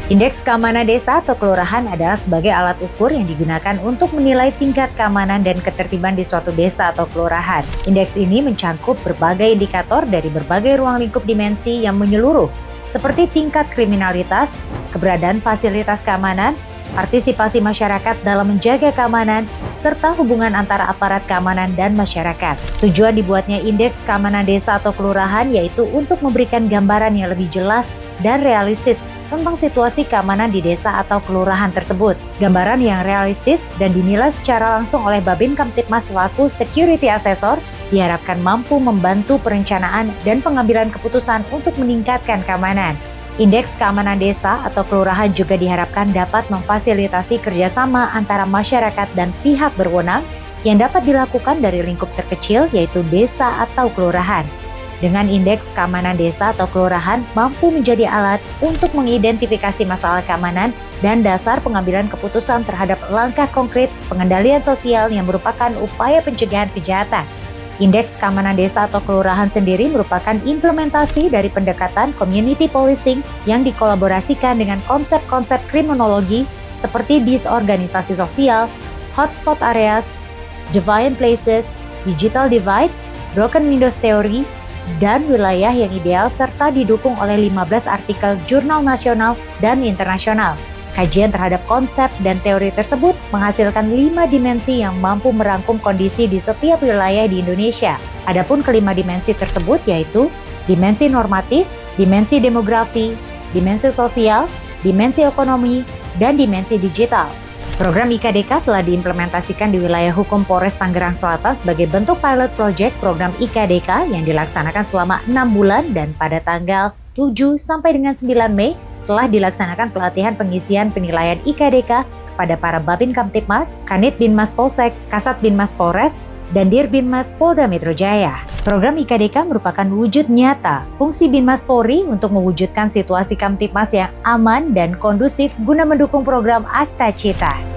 Indeks keamanan desa atau kelurahan adalah sebagai alat ukur yang digunakan untuk menilai tingkat keamanan dan ketertiban di suatu desa atau kelurahan. Indeks ini mencangkup berbagai indikator dari berbagai ruang lingkup dimensi yang menyeluruh, seperti tingkat kriminalitas, keberadaan fasilitas keamanan, partisipasi masyarakat dalam menjaga keamanan, serta hubungan antara aparat keamanan dan masyarakat. Tujuan dibuatnya indeks keamanan desa atau kelurahan yaitu untuk memberikan gambaran yang lebih jelas dan realistis tentang situasi keamanan di desa atau kelurahan tersebut. Gambaran yang realistis dan dinilai secara langsung oleh Babin Kamtibmas selaku Security Assessor diharapkan mampu membantu perencanaan dan pengambilan keputusan untuk meningkatkan keamanan. Indeks keamanan desa atau kelurahan juga diharapkan dapat memfasilitasi kerjasama antara masyarakat dan pihak berwenang yang dapat dilakukan dari lingkup terkecil yaitu desa atau kelurahan. Dengan indeks keamanan desa atau kelurahan mampu menjadi alat untuk mengidentifikasi masalah keamanan dan dasar pengambilan keputusan terhadap langkah konkret pengendalian sosial yang merupakan upaya pencegahan kejahatan. Indeks keamanan desa atau kelurahan sendiri merupakan implementasi dari pendekatan community policing yang dikolaborasikan dengan konsep-konsep kriminologi seperti disorganisasi sosial, hotspot areas, deviant places, digital divide, broken windows theory, dan wilayah yang ideal serta didukung oleh 15 artikel jurnal nasional dan internasional. Kajian terhadap konsep dan teori tersebut menghasilkan 5 dimensi yang mampu merangkum kondisi di setiap wilayah di Indonesia. Adapun kelima dimensi tersebut yaitu dimensi normatif, dimensi demografi, dimensi sosial, dimensi ekonomi, dan dimensi digital. Program IKDK telah diimplementasikan di wilayah hukum Polres Tangerang Selatan sebagai bentuk pilot project program IKDK yang dilaksanakan selama 6 bulan dan pada tanggal 7 sampai dengan 9 Mei telah dilaksanakan pelatihan pengisian penilaian IKDK kepada para Babin Kamtibmas, Kanit Binmas Polsek, Kasat Binmas Polres, dan Dir Binmas Polda Metro Jaya. Program IKDK merupakan wujud nyata fungsi Binmas Polri untuk mewujudkan situasi Kamtibmas yang aman dan kondusif guna mendukung program Asta Cita.